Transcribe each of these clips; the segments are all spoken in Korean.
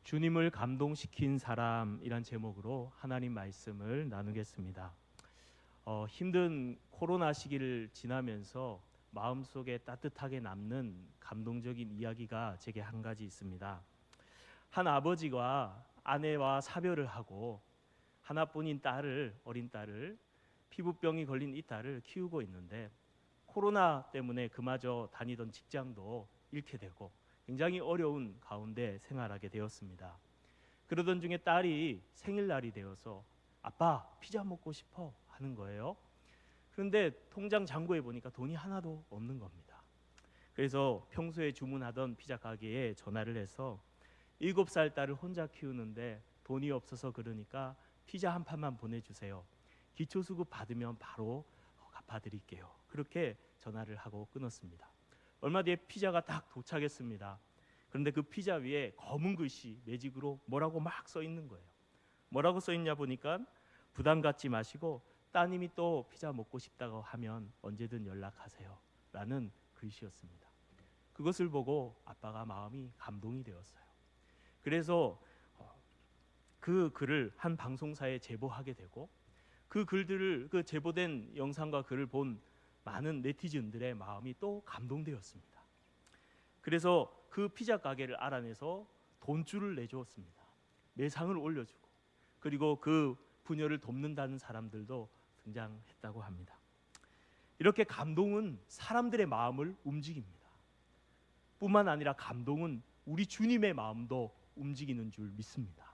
주님을 감동시킨 사람이란 제목으로 하나님 말씀을 나누겠습니다. 힘든 코로나 시기를 지나면서 마음속에 따뜻하게 남는 감동적인 이야기가 제게 한 가지 있습니다. 한 아버지가 아내와 사별을 하고 하나뿐인 어린 딸을 피부병이 걸린 이 딸을 키우고 있는데 코로나 때문에 그마저 다니던 직장도 잃게 되고 굉장히 어려운 가운데 생활하게 되었습니다. 그러던 중에 딸이 생일날이 되어서 아빠 피자 먹고 싶어 하는 거예요. 그런데 통장 잔고에 보니까 돈이 하나도 없는 겁니다. 그래서 평소에 주문하던 피자 가게에 전화를 해서 7살 딸을 혼자 키우는데 돈이 없어서 그러니까 피자 한 판만 보내주세요. 기초수급 받으면 바로 갚아드릴게요. 그렇게 전화를 하고 끊었습니다. 얼마 뒤에 피자가 딱 도착했습니다. 그런데 그 피자 위에 검은 글씨 매직으로 뭐라고 막 써 있는 거예요. 뭐라고 써 있냐 보니까 부담 갖지 마시고 따님이 또 피자 먹고 싶다고 하면 언제든 연락하세요 라는 글씨였습니다. 그것을 보고 아빠가 마음이 감동이 되었어요. 그래서 그 글을 한 방송사에 제보하게 되고 그 제보된 영상과 글을 본 많은 네티즌들의 마음이 또 감동되었습니다. 그래서 그 피자 가게를 알아내서 돈줄을 내주었습니다. 매상을 올려주고 그리고 그 부녀를 돕는다는 사람들도 등장했다고 합니다. 이렇게 감동은 사람들의 마음을 움직입니다. 뿐만 아니라 감동은 우리 주님의 마음도 움직이는 줄 믿습니다.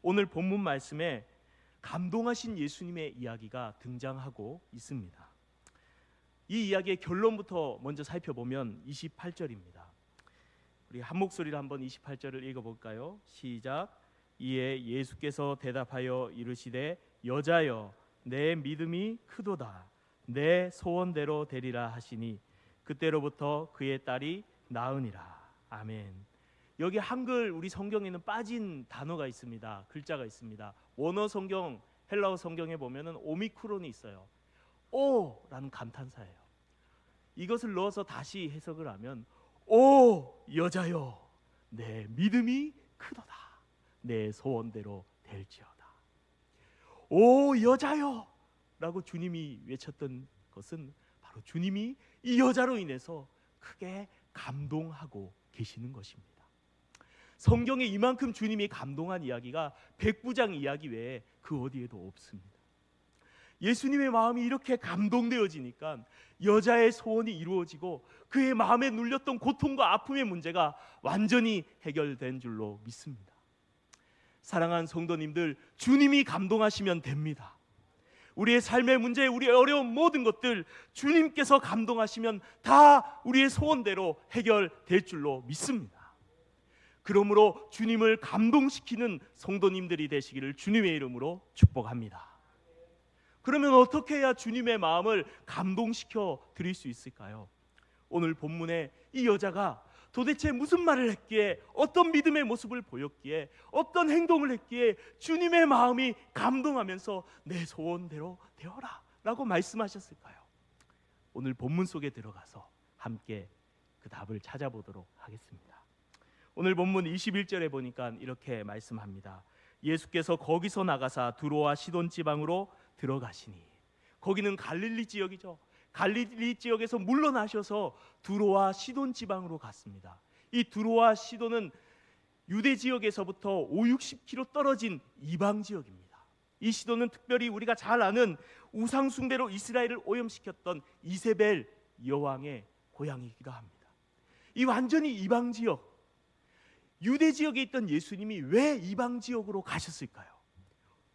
오늘 본문 말씀에 감동하신 예수님의 이야기가 등장하고 있습니다. 이 이야기의 결론부터 먼저 살펴보면 28절입니다. 우리 한 목소리로 한번 28절을 읽어볼까요? 시작. 이에 예수께서 대답하여 이르시되 여자여 내 믿음이 크도다 내 소원대로 되리라 하시니 그때로부터 그의 딸이 나으니라. 아멘. 여기 한글 우리 성경에는 빠진 단어가 있습니다. 글자가 있습니다. 원어 성경, 헬라어 성경에 보면은 오미크론이 있어요. 오라는 감탄사예요. 이것을 넣어서 다시 해석을 하면 오 여자여 내 믿음이 크도다 내 소원대로 될지어다. 오 여자여 라고 주님이 외쳤던 것은 바로 주님이 이 여자로 인해서 크게 감동하고 계시는 것입니다. 성경에 이만큼 주님이 감동한 이야기가 백부장 이야기 외에 그 어디에도 없습니다. 예수님의 마음이 이렇게 감동되어지니까 여자의 소원이 이루어지고 그의 마음에 눌렸던 고통과 아픔의 문제가 완전히 해결된 줄로 믿습니다. 사랑하는 성도님들, 주님이 감동하시면 됩니다. 우리의 삶의 문제, 우리의 어려운 모든 것들 주님께서 감동하시면 다 우리의 소원대로 해결될 줄로 믿습니다. 그러므로 주님을 감동시키는 성도님들이 되시기를 주님의 이름으로 축복합니다. 그러면 어떻게 해야 주님의 마음을 감동시켜 드릴 수 있을까요? 오늘 본문에 이 여자가 도대체 무슨 말을 했기에, 어떤 믿음의 모습을 보였기에, 어떤 행동을 했기에 주님의 마음이 감동하면서 내 소원대로 되어라 라고 말씀하셨을까요? 오늘 본문 속에 들어가서 함께 그 답을 찾아보도록 하겠습니다. 오늘 본문 21절에 보니까 이렇게 말씀합니다. 예수께서 거기서 나가사 두로와 시돈 지방으로 들어가시니, 거기는 갈릴리 지역이죠. 갈릴리 지역에서 물러나셔서 두로와 시돈 지방으로 갔습니다. 이 두로와 시돈은 유대 지역에서부터 50-60km 떨어진 이방 지역입니다. 이 시돈은 특별히 우리가 잘 아는 우상 숭배로 이스라엘을 오염시켰던 이세벨 여왕의 고향이기도 합니다. 이 완전히 이방 지역, 유대 지역에 있던 예수님이 왜 이방 지역으로 가셨을까요?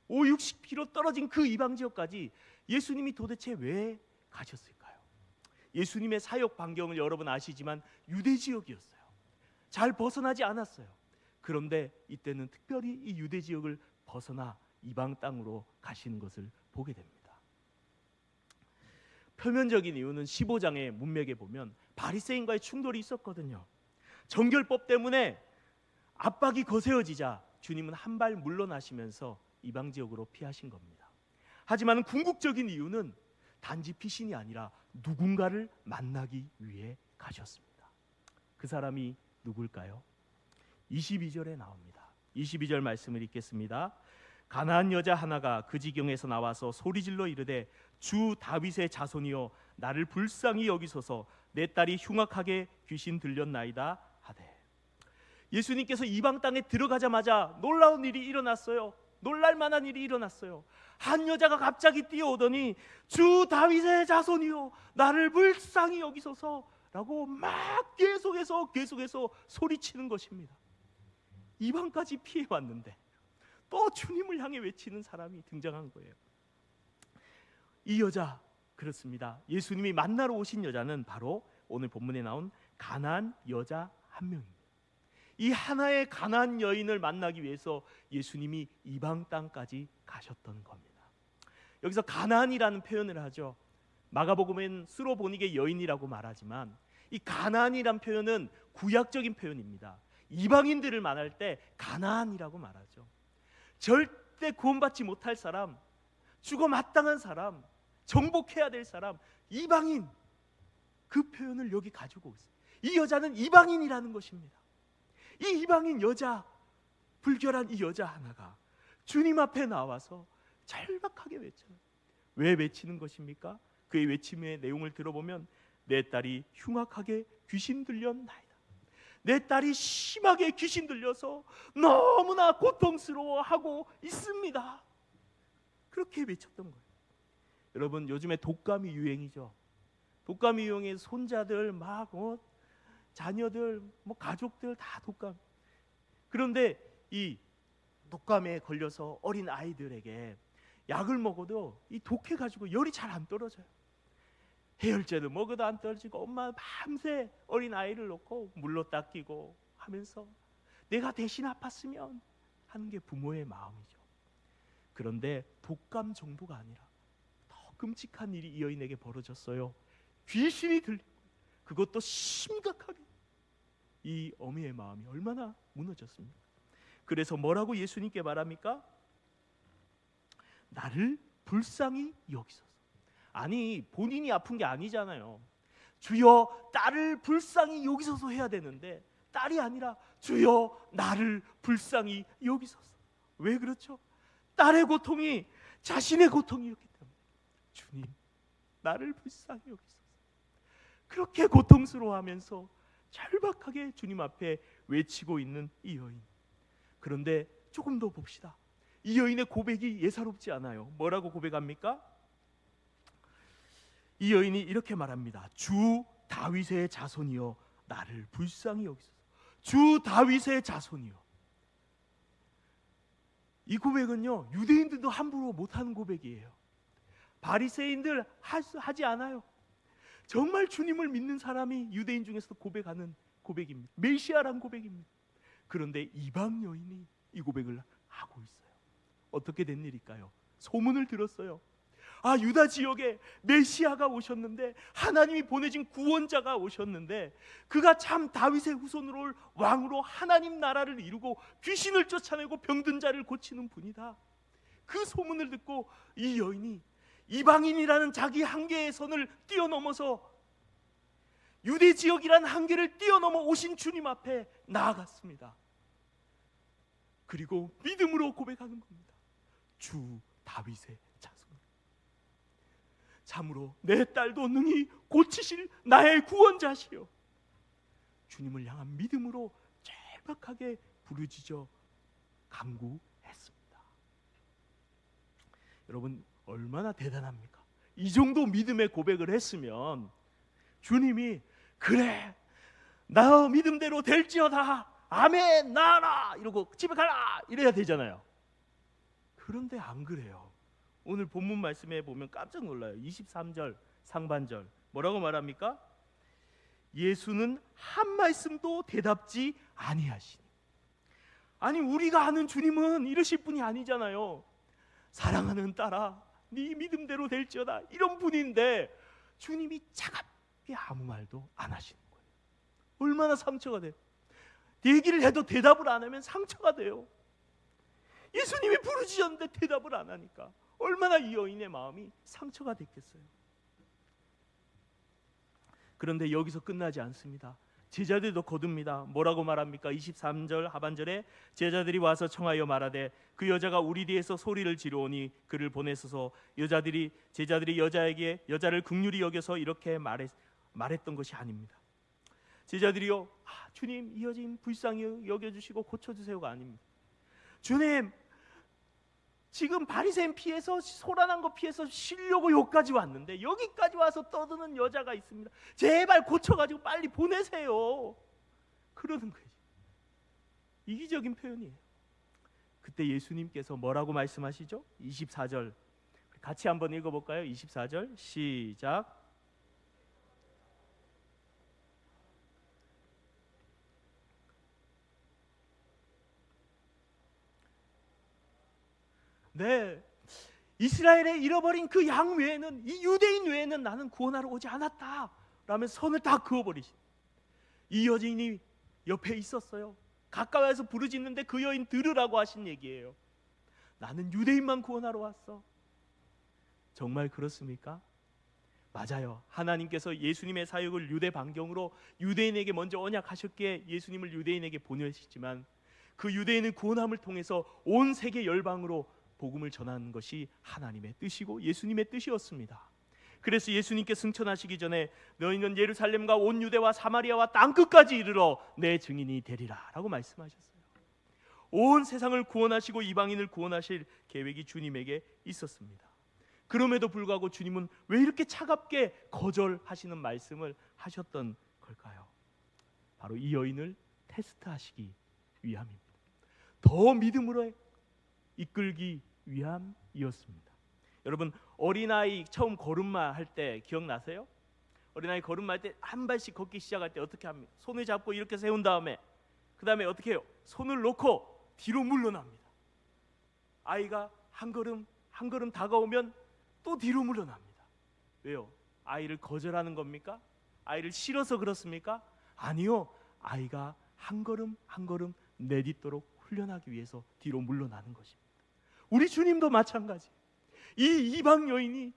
50-60km 떨어진 그 이방 지역까지 예수님이 도대체 왜 가셨을까요? 예수님의 사역 반경을 여러분 아시지만 유대 지역이었어요. 잘 벗어나지 않았어요. 그런데 이때는 특별히 이 유대 지역을 벗어나 이방 땅으로 가시는 것을 보게 됩니다. 표면적인 이유는 15장의 문맥에 보면 바리새인과의 충돌이 있었거든요. 정결법 때문에 압박이 거세어지자 주님은 한 발 물러나시면서 이방 지역으로 피하신 겁니다. 하지만 궁극적인 이유는 단지 피신이 아니라 누군가를 만나기 위해 가셨습니다. 그 사람이 누굴까요? 22절에 나옵니다. 22절 말씀을 읽겠습니다. 가나안 여자 하나가 그 지경에서 나와서 소리질러 이르되 주 다윗의 자손이여 나를 불쌍히 여기소서 내 딸이 흉악하게 귀신 들렸나이다 하되. 예수님께서 이방 땅에 들어가자마자 놀라운 일이 일어났어요. 놀랄 만한 일이 일어났어요. 한 여자가 갑자기 뛰어오더니 주 다윗의 자손이여 나를 불쌍히 여기소서라고 막 계속해서 소리치는 것입니다. 이방까지 피해 왔는데 또 주님을 향해 외치는 사람이 등장한 거예요. 이 여자, 그렇습니다. 예수님이 만나러 오신 여자는 바로 오늘 본문에 나온 가나안 여자 한 명입니다. 이 하나의 가나안 여인을 만나기 위해서 예수님이 이방 땅까지 가셨던 겁니다. 여기서 가나안이라는 표현을 하죠. 마가복음엔 스로보닉의 여인이라고 말하지만 이 가나안이란 표현은 구약적인 표현입니다. 이방인들을 말할 때 가나안이라고 말하죠. 절대 구원받지 못할 사람, 죽어 마땅한 사람, 정복해야 될 사람, 이방인, 그 표현을 여기 가지고 있어요. 이 여자는 이방인이라는 것입니다. 이 이방인 여자, 불결한 이 여자 하나가 주님 앞에 나와서 절박하게 외쳐요. 왜 외치는 것입니까? 그의 외침의 내용을 들어보면 내 딸이 흉악하게 귀신 들렸나이다. 내 딸이 심하게 귀신 들려서 너무나 고통스러워하고 있습니다. 그렇게 외쳤던 거예요. 여러분, 요즘에 독감이 유행이죠. 독감이 유행해 손자들 막 자녀들 가족들 다 독감. 그런데 이 독감에 걸려서 어린 아이들에게 약을 먹어도 이 독해가지고 열이 잘 안 떨어져요. 해열제를 먹어도 안 떨어지고 엄마 밤새 어린 아이를 놓고 물로 닦이고 하면서 내가 대신 아팠으면 하는 게 부모의 마음이죠. 그런데 독감 정도가 아니라 더 끔찍한 일이 이 여인에게 벌어졌어요. 귀신이 들리고, 그것도 심각하게. 이 어미의 마음이 얼마나 무너졌습니까? 그래서 뭐라고 예수님께 말합니까? 나를 불쌍히 여기소서. 아니, 본인이 아픈 게 아니잖아요. 주여 딸을 불쌍히 여기소서 해야 되는데 딸이 아니라 주여 나를 불쌍히 여기소서. 왜 그렇죠? 딸의 고통이 자신의 고통이었기 때문에 주님 나를 불쌍히 여기소서. 그렇게 고통스러워하면서 절박하게 주님 앞에 외치고 있는 이 여인. 그런데 조금 더 봅시다. 이 여인의 고백이 예사롭지 않아요. 뭐라고 고백합니까? 이 여인이 이렇게 말합니다. 주 다윗의 자손이여 나를 불쌍히 여기소서. 주 다윗의 자손이여. 이 고백은요, 유대인들도 함부로 못하는 고백이에요. 바리새인들 하지 않아요. 정말 주님을 믿는 사람이 유대인 중에서도 고백하는 고백입니다. 메시아란 고백입니다. 그런데 이방 여인이 이 고백을 하고 있어요. 어떻게 된 일일까요? 소문을 들었어요. 아, 유다 지역에 메시아가 오셨는데, 하나님이 보내신 구원자가 오셨는데, 그가 참 다윗의 후손으로 올 왕으로 하나님 나라를 이루고 귀신을 쫓아내고 병든 자를 고치는 분이다. 그 소문을 듣고 이 여인이 이방인이라는 자기 한계의 선을 뛰어넘어서 유대 지역이라는 한계를 뛰어넘어 오신 주님 앞에 나아갔습니다. 그리고 믿음으로 고백하는 겁니다. 주 다윗의 자손, 참으로 내 딸도 능히 고치실 나의 구원자시여. 주님을 향한 믿음으로 절박하게 부르짖어 간구했습니다. 여러분, 얼마나 대단합니까? 이 정도 믿음의 고백을 했으면 주님이 그래 나 믿음대로 될지어다 아멘 나아라 이러고 집에 가라 이래야 되잖아요. 그런데 안 그래요. 오늘 본문 말씀에 보면 깜짝 놀라요. 23절 상반절 뭐라고 말합니까? 예수는 한 말씀도 대답지 아니하시니. 아니, 우리가 아는 주님은 이러실 분이 아니잖아요. 사랑하는 딸아 네 믿음대로 될지어다 이런 분인데 주님이 차갑게 아무 말도 안 하시는 거예요. 얼마나 상처가 돼요. 얘기를 해도 대답을 안 하면 상처가 돼요. 예수님이 부르짖었는데 대답을 안 하니까 얼마나 이 여인의 마음이 상처가 됐겠어요. 그런데 여기서 끝나지 않습니다. 제자들도 거둡니다. 뭐라고 말합니까? 23절 하반절에 제자들이 와서 청하여 말하되 그 여자가 우리 뒤에서 소리를 지르오니 그를 보내소서. 제자들이 여자를 긍휼히 여겨서 이렇게 말했던 것이 아닙니다. 제자들이요, 주님 이 여인 불쌍히 여겨주시고 고쳐주세요가 아닙니다. 주님 지금 바리새인 피해서 소란한 거 피해서 쉬려고 여기까지 왔는데 여기까지 와서 떠드는 여자가 있습니다. 제발 고쳐가지고 빨리 보내세요. 그러는 거예요. 이기적인 표현이에요. 그때 예수님께서 뭐라고 말씀하시죠? 24절 같이 한번 읽어볼까요? 24절 시작. 네, 이스라엘에 잃어버린 그 양 외에는, 이 유대인 외에는 나는 구원하러 오지 않았다 라면서 선을 다 그어버리신 이 여인이 옆에 있었어요. 가까워서 부르짖는데 그 여인 들으라고 하신 얘기예요. 나는 유대인만 구원하러 왔어. 정말 그렇습니까? 맞아요. 하나님께서 예수님의 사역을 유대 반경으로 유대인에게 먼저 언약하셨기에 예수님을 유대인에게 보내시지만 그 유대인의 구원함을 통해서 온 세계 열방으로 복음을 전하는 것이 하나님의 뜻이고 예수님의 뜻이었습니다. 그래서 예수님께 승천하시기 전에 너희는 예루살렘과 온 유대와 사마리아와 땅끝까지 이르러 내 증인이 되리라 라고 말씀하셨어요. 온 세상을 구원하시고 이방인을 구원하실 계획이 주님에게 있었습니다. 그럼에도 불구하고 주님은 왜 이렇게 차갑게 거절하시는 말씀을 하셨던 걸까요? 바로 이 여인을 테스트하시기 위함입니다. 더 믿음으로 이끌기 위함이었습니다. 여러분 어린아이 처음 걸음마 할 때 기억나세요? 어린아이 걸음마 할 때 한 발씩 걷기 시작할 때 어떻게 합니까? 손을 잡고 이렇게 세운 다음에 그 다음에 어떻게 해요? 손을 놓고 뒤로 물러납니다. 아이가 한 걸음 다가오면 또 뒤로 물러납니다. 왜요? 아이를 거절하는 겁니까? 아이를 싫어서 그렇습니까? 아니요. 아이가 한 걸음 내딛도록 훈련하기 위해서 뒤로 물러나는 것입니다. 우리 주님도 마찬가지. 이 이방 여인이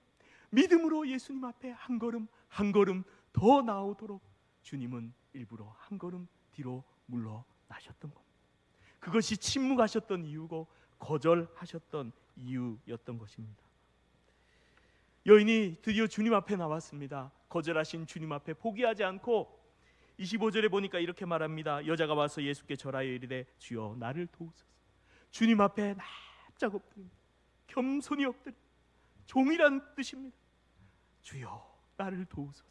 믿음으로 예수님 앞에 한 걸음 더 나오도록 주님은 일부러 한 걸음 뒤로 물러나셨던 겁니다. 그것이 침묵하셨던 이유고 거절하셨던 이유였던 것입니다. 여인이 드디어 주님 앞에 나왔습니다. 거절하신 주님 앞에 포기하지 않고 25절에 보니까 이렇게 말합니다. 여자가 와서 예수께 절하여 이르되 주여 나를 도우소서. 주님 앞에 납작 엎드립니다. 겸손히 엎드립니다. 종이란 뜻입니다. 주여 나를 도우소서.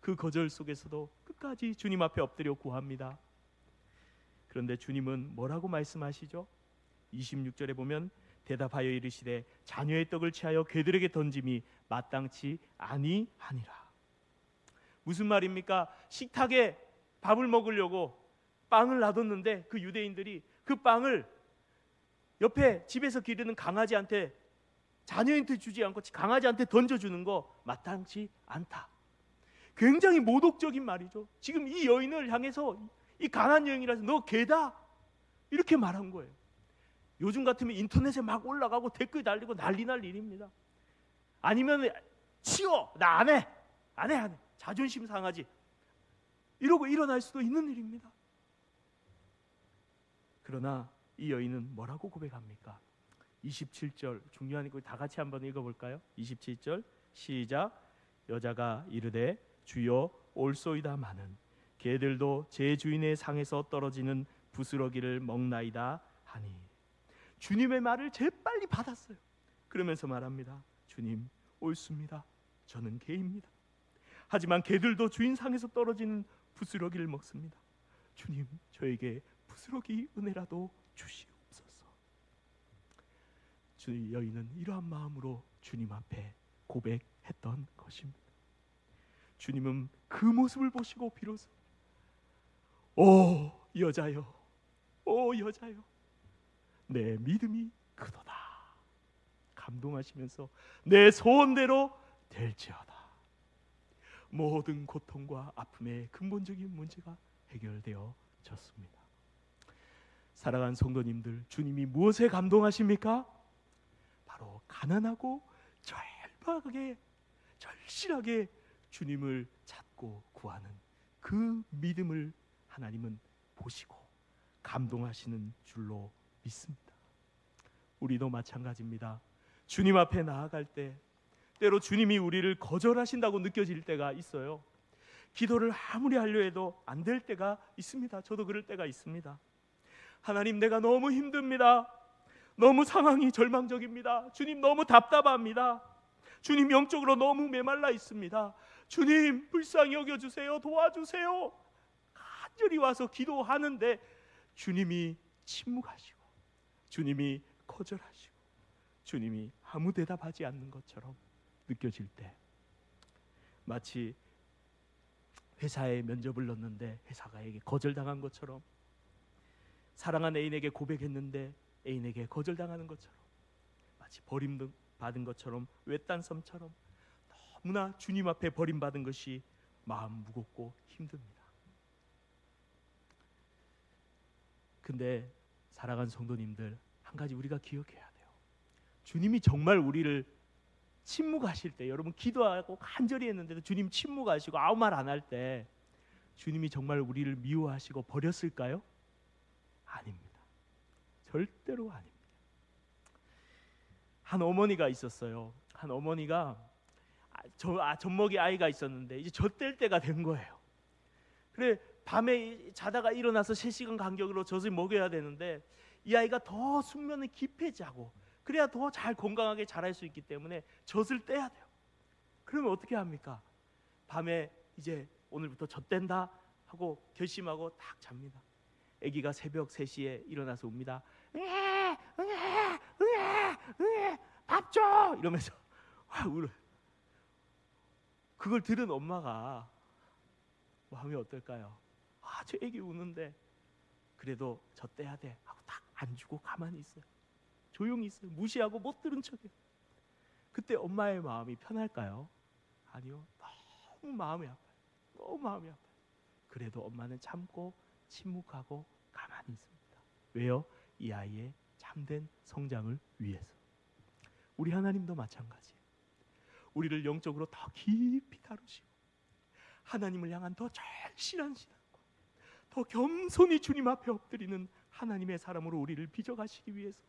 그 거절 속에서도 끝까지 주님 앞에 엎드려 구합니다. 그런데 주님은 뭐라고 말씀하시죠? 26절에 보면 대답하여 이르시되 자녀의 떡을 취하여 개들에게 던짐이 마땅치 아니하니라. 무슨 말입니까? 식탁에 밥을 먹으려고 빵을 놔뒀는데 그 유대인들이 그 빵을 옆에 집에서 기르는 강아지한테, 자녀한테 주지 않고 강아지한테 던져주는 거 마땅치 않다. 굉장히 모독적인 말이죠. 지금 이 여인을 향해서 이 가난한 여인이라서 너 개다 이렇게 말한 거예요. 요즘 같으면 인터넷에 막 올라가고 댓글 달리고 난리 날 일입니다. 아니면 치워, 나 안 해. 자존심 상하지. 이러고 일어날 수도 있는 일입니다. 그러나 이 여인은 뭐라고 고백합니까? 27절 중요한 거 다 같이 한번 읽어볼까요? 27절 시작. 여자가 이르되 주여 올소이다마는 개들도 제 주인의 상에서 떨어지는 부스러기를 먹나이다 하니. 주님의 말을 재빨리 받았어요. 그러면서 말합니다. 주님 옳습니다. 저는 개입니다. 하지만 개들도 주인 상에서 떨어지는 부스러기를 먹습니다. 주님 저에게 부스러기 은혜라도 주시옵소서. 주 여인은 이러한 마음으로 주님 앞에 고백했던 것입니다. 주님은 그 모습을 보시고 비로소 오 여자여 내 믿음이 크도다 감동하시면서 내 소원대로 될지어다. 모든 고통과 아픔의 근본적인 문제가 해결되어졌습니다. 사랑하는 성도님들, 주님이 무엇에 감동하십니까? 바로 가난하고 절실하게 주님을 찾고 구하는 그 믿음을 하나님은 보시고 감동하시는 줄로 믿습니다. 우리도 마찬가지입니다. 주님 앞에 나아갈 때 때로 주님이 우리를 거절하신다고 느껴질 때가 있어요. 기도를 아무리 하려 해도 안 될 때가 있습니다. 저도 그럴 때가 있습니다. 하나님, 내가 너무 힘듭니다. 너무 상황이 절망적입니다. 주님, 너무 답답합니다. 주님, 영적으로 너무 메말라 있습니다. 주님, 불쌍히 여겨주세요. 도와주세요. 간절히 와서 기도하는데 주님이 침묵하시고 주님이 거절하시고 주님이 아무 대답하지 않는 것처럼 느껴질 때, 마치 회사에 면접을 넣었는데 회사가에게 거절당한 것처럼, 사랑한 애인에게 고백했는데 애인에게 거절당하는 것처럼, 마치 버림받은 것처럼, 외딴섬처럼 너무나 주님 앞에 버림받은 것이 마음 무겁고 힘듭니다. 근데 사랑하는 성도님들, 한 가지 우리가 기억해야 돼요. 주님이 정말 우리를 침묵하실 때, 여러분 기도하고 간절히 했는데도 주님 침묵하시고 아무 말 안 할 때 주님이 정말 우리를 미워하시고 버렸을까요? 아닙니다. 절대로 아닙니다. 한 어머니가 있었어요. 한 어머니가 젖먹이 아이가 있었는데 이제 젖될 때가 된 거예요. 그래 밤에 자다가 일어나서 3시간 간격으로 젖을 먹여야 되는데 이 아이가 더 숙면을 깊이 자고 그래야 더 잘 건강하게 자랄 수 있기 때문에 젖을 떼야 돼요. 그러면 어떻게 합니까? 밤에 이제 오늘부터 젖댄다 하고 결심하고 딱 잡니다. 아기가 새벽 3시에 일어나서 옵니다. 밥 줘! 이러면서 울어요. 그걸 들은 엄마가 마음이 어떨까요? 저 아기 우는데 그래도 젖대야 돼 하고 딱 안 주고 가만히 있어요. 조용히 있어요. 무시하고 못 들은 척해요. 그때 엄마의 마음이 편할까요? 아니요. 너무 마음이 아파요. 너무 마음이 아파요. 그래도 엄마는 참고 침묵하고 가만히 있습니다. 왜요? 이 아이의 참된 성장을 위해서. 우리 하나님도 마찬가지예요. 우리를 영적으로 더 깊이 다루시고 하나님을 향한 더 절실한 신앙과 더 겸손히 주님 앞에 엎드리는 하나님의 사람으로 우리를 빚어가시기 위해서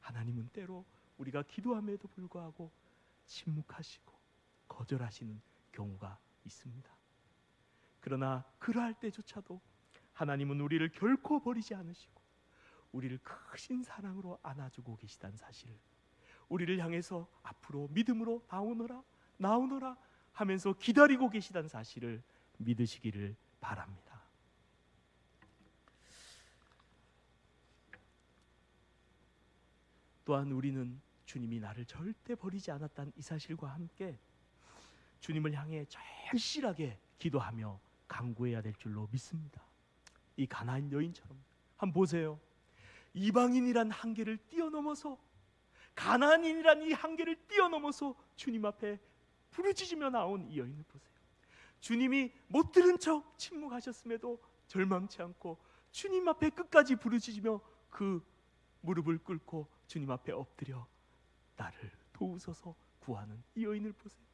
하나님은 때로 우리가 기도함에도 불구하고 침묵하시고 거절하시는 경우가 있습니다. 그러나 그러할 때조차도 하나님은 우리를 결코 버리지 않으시고 우리를 크신 사랑으로 안아주고 계시다는 사실을, 우리를 향해서 앞으로 믿음으로 나오너라 하면서 기다리고 계시다는 사실을 믿으시기를 바랍니다. 또한 우리는 주님이 나를 절대 버리지 않았다는 이 사실과 함께 주님을 향해 절실하게 기도하며 간구해야 될 줄로 믿습니다. 이 가나안 여인처럼 한번 보세요. 이방인이란 한계를 뛰어넘어서, 가나안인이란 이 한계를 뛰어넘어서 주님 앞에 부르짖으며 나온 이 여인을 보세요. 주님이 못 들은 척 침묵하셨음에도 절망치 않고 주님 앞에 끝까지 부르짖으며 그 무릎을 꿇고 주님 앞에 엎드려 나를 도우소서 구하는 이 여인을 보세요.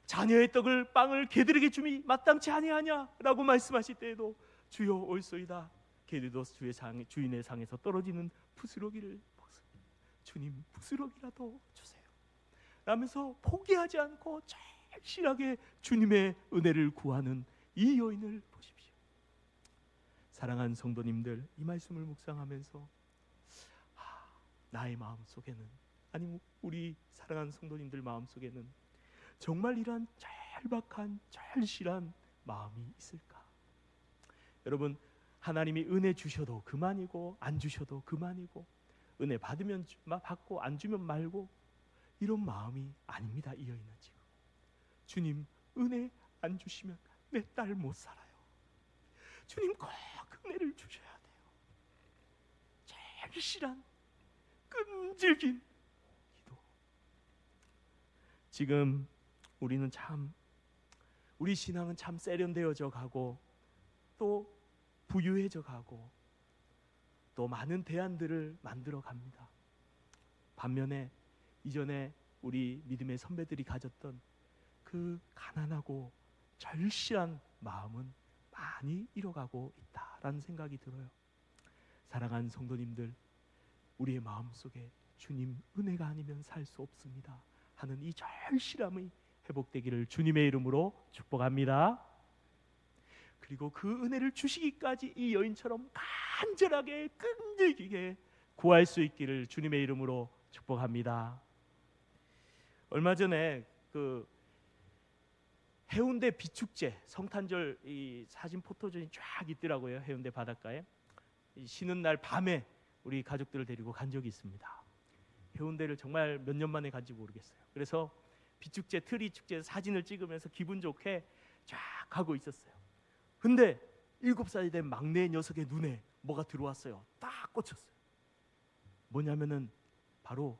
자녀의 빵을 개들에게 줌이 마땅치 아니하냐라고 말씀하실 때에도 주여 올소이다. 개들도 주인의 상에서 떨어지는 부스러기를 먹습니다. 주님 부스러기라도 주세요 라면서 포기하지 않고 절실하게 주님의 은혜를 구하는 이 여인을 보십시오. 사랑하는 성도님들, 이 말씀을 묵상하면서 나의 마음속에는, 아니 우리 사랑하는 성도님들 마음속에는 정말 이러한 절박한 절실한 마음이 있을까? 여러분, 하나님이 은혜 주셔도 그만이고 안 주셔도 그만이고, 은혜 받으면 받고 안 주면 말고, 이런 마음이 아닙니다. 이 여인은 지금 주님 은혜 안 주시면 내 딸 못 살아요. 주님 꼭 은혜를 주셔야 돼요. 절실한 끈질긴 기도. 지금 우리는 우리 신앙은 참 세련되어져 가고 또 부유해져 가고 또 많은 대안들을 만들어 갑니다. 반면에 이전에 우리 믿음의 선배들이 가졌던 그 가난하고 절실한 마음은 많이 잃어가고 있다라는 생각이 들어요. 사랑하는 성도님들, 우리의 마음속에 주님 은혜가 아니면 살 수 없습니다 하는 이 절실함이 회복되기를 주님의 이름으로 축복합니다. 그리고 그 은혜를 주시기까지 이 여인처럼 간절하게 끈질기게 구할 수 있기를 주님의 이름으로 축복합니다. 얼마 전에 그 해운대 비축제 성탄절 이 사진 포토전이 쫙 있더라고요. 해운대 바닷가에 쉬는 날 밤에 우리 가족들을 데리고 간 적이 있습니다. 해운대를 정말 몇 년 만에 간지 모르겠어요. 그래서 비축제 트리 축제 사진을 찍으면서 기분 좋게 쫙 가고 있었어요. 근데 7살이 된 막내 녀석의 눈에 뭐가 들어왔어요. 딱 꽂혔어요. 뭐냐면은 바로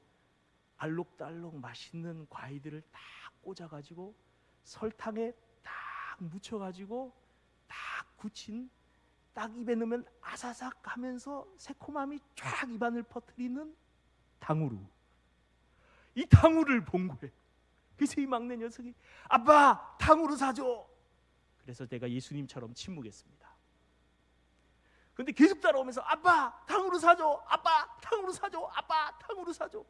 알록달록 맛있는 과일들을 딱 꽂아가지고 설탕에 딱 묻혀가지고 딱 굳힌, 딱 입에 넣으면 아사삭하면서 새콤함이 쫙 입안을 퍼뜨리는 탕후루. 이 탕후루를 본 거예요. 그래서 이 막내 녀석이 아빠 탕후루 사줘. 그래서 내가 예수님처럼 침묵했습니다. 근데 계속 따라오면서 아빠 탕후루 사줘, 아빠 탕후루 사줘, 아빠 탕후루 사줘.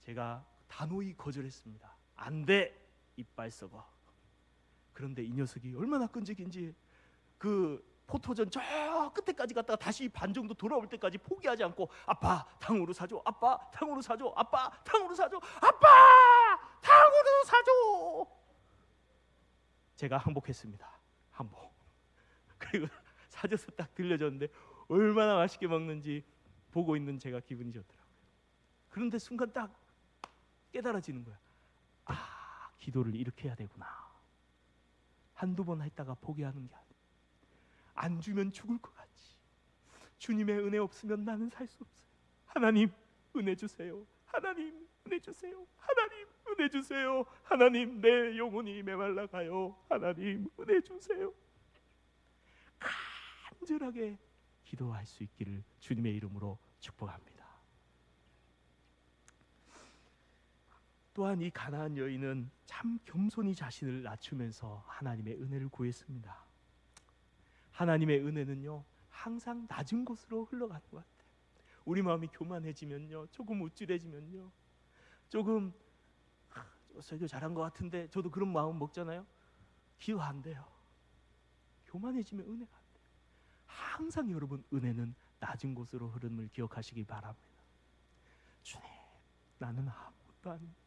제가 단호히 거절했습니다. 안 돼, 이빨 썩어. 그런데 이 녀석이 얼마나 끈질긴지 그 포토전 저 끝에까지 갔다가 다시 반 정도 돌아올 때까지 포기하지 않고 아빠 탕후루 사줘, 아빠 탕후루 사줘, 아빠 탕후루 사줘, 아빠 탕후루 사줘. 제가 항복했습니다. 항복. 그리고 사줘서 딱 들려줬는데 얼마나 맛있게 먹는지 보고 있는 제가 기분이 좋더라고요. 그런데 순간 딱 깨달아지는 거야. 아, 기도를 이렇게 해야 되구나. 한두 번 했다가 포기하는 게 아니야. 안 주면 죽을 것 같지. 주님의 은혜 없으면 나는 살 수 없어요. 하나님 은혜 주세요. 하나님 은혜 주세요. 하나님 은혜 주세요. 하나님 내 영혼이 메말라가요. 하나님 은혜 주세요. 간절하게 기도할 수 있기를 주님의 이름으로 축복합니다. 또한 이 가나안 여인은 참 겸손히 자신을 낮추면서 하나님의 은혜를 구했습니다. 하나님의 은혜는요 항상 낮은 곳으로 흘러가는 것 같아요. 우리 마음이 교만해지면요, 조금 우쭐해지면요, 조금 설교 잘한 것 같은데 저도 그런 마음 먹잖아요. 기도 안 돼요. 교만해지면 은혜가 안 돼요. 항상 여러분 은혜는 낮은 곳으로 흐름을 기억하시기 바랍니다. 주님 나는 아무것도 아닙니다.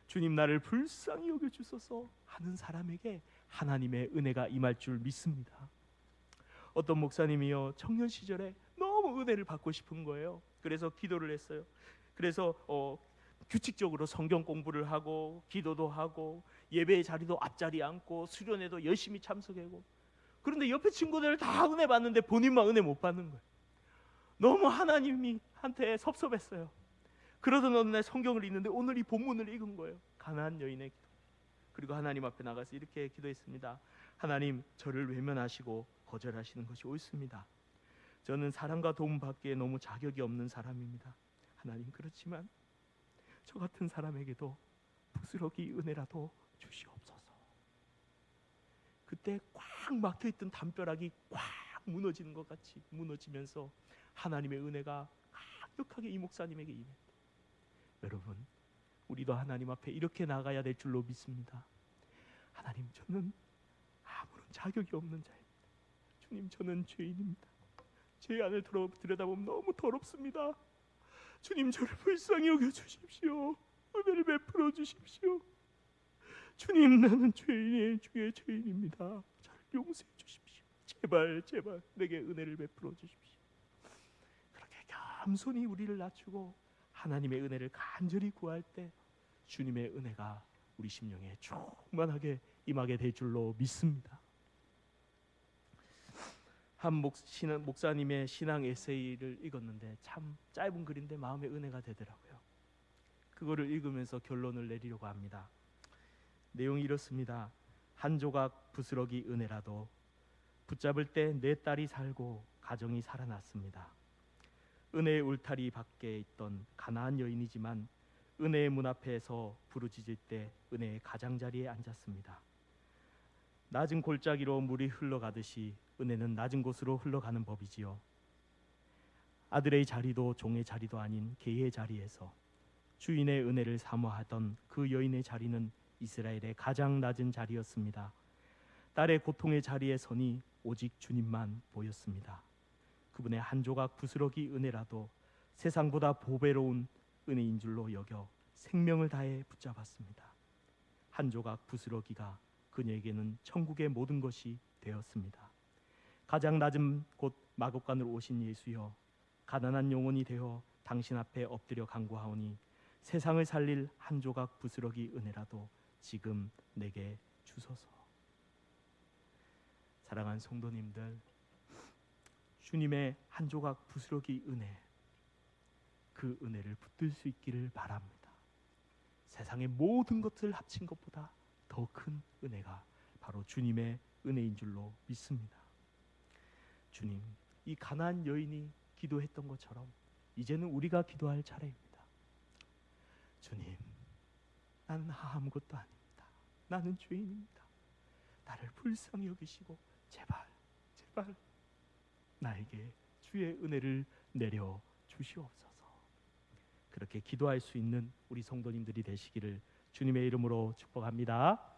주님 나를 불쌍히 여겨주소서 하는 사람에게 하나님의 은혜가 임할 줄 믿습니다. 어떤 목사님이요 청년 시절에 너무 은혜를 받고 싶은 거예요. 그래서 기도를 했어요. 그래서 규칙적으로 성경 공부를 하고 기도도 하고 예배의 자리도 앞자리에 앉고 수련회도 열심히 참석하고. 그런데 옆에 친구들 다 은혜 받는데 본인만 은혜 못 받는 거예요. 너무 하나님이 한테 섭섭했어요. 그러던 어느 날 성경을 읽는데 오늘 이 본문을 읽은 거예요. 가나안 여인의 기도. 그리고 하나님 앞에 나가서 이렇게 기도했습니다. 하나님 저를 외면하시고 거절하시는 것이 옳습니다. 저는 사람과 도움받기에 너무 자격이 없는 사람입니다. 하나님 그렇지만 저 같은 사람에게도 부스러기 은혜라도 주시옵소서. 그때 꽉 막혀있던 담벼락이 꽉 무너지는 것 같이 무너지면서 하나님의 은혜가 강력하게 이 목사님에게 임했대요. 여러분 우리도 하나님 앞에 이렇게 나가야 될 줄로 믿습니다. 하나님 저는 아무런 자격이 없는 자입니다. 주님 저는 죄인입니다. 제 안을 들여다보면 너무 더럽습니다. 주님 저를 불쌍히 여겨주십시오. 은혜를 베풀어 주십시오. 주님 나는 죄인의 중에 죄인입니다. 저를 용서해 주십시오. 제발 제발 내게 은혜를 베풀어 주십시오. 그렇게 겸손히 우리를 낮추고 하나님의 은혜를 간절히 구할 때 주님의 은혜가 우리 심령에 충만하게 임하게 될 줄로 믿습니다. 한 목사님의 신앙 에세이를 읽었는데 참 짧은 글인데 마음에 은혜가 되더라고요. 그거를 읽으면서 결론을 내리려고 합니다. 내용이 이렇습니다. 한 조각 부스러기 은혜라도 붙잡을 때 내 딸이 살고 가정이 살아났습니다. 은혜의 울타리 밖에 있던 가나안 여인이지만 은혜의 문 앞에서 부르짖을 때 은혜의 가장자리에 앉았습니다. 낮은 골짜기로 물이 흘러가듯이 은혜는 낮은 곳으로 흘러가는 법이지요. 아들의 자리도 종의 자리도 아닌 개의 자리에서 주인의 은혜를 사모하던 그 여인의 자리는 이스라엘의 가장 낮은 자리였습니다. 딸의 고통의 자리에 서니 오직 주님만 보였습니다. 그분의 한 조각 부스러기 은혜라도 세상보다 보배로운 은혜인 줄로 여겨 생명을 다해 붙잡았습니다. 한 조각 부스러기가 그녀에게는 천국의 모든 것이 되었습니다. 가장 낮은 곳 마곡간으로 오신 예수여, 가난한 영혼이 되어 당신 앞에 엎드려 간구하오니 세상을 살릴 한 조각 부스러기 은혜라도 지금 내게 주소서. 사랑하는 성도님들, 주님의 한 조각 부스러기 은혜, 그 은혜를 붙들 수 있기를 바랍니다. 세상의 모든 것을 합친 것보다 더 큰 은혜가 바로 주님의 은혜인 줄로 믿습니다. 주님, 이 가난한 여인이 기도했던 것처럼 이제는 우리가 기도할 차례입니다. 주님, 나는 아무것도 아닙니다. 나는 죄인입니다. 나를 불쌍히 여기시고 제발 나에게 주의 은혜를 내려 주시옵소서. 그렇게 기도할 수 있는 우리 성도님들이 되시기를 주님의 이름으로 축복합니다.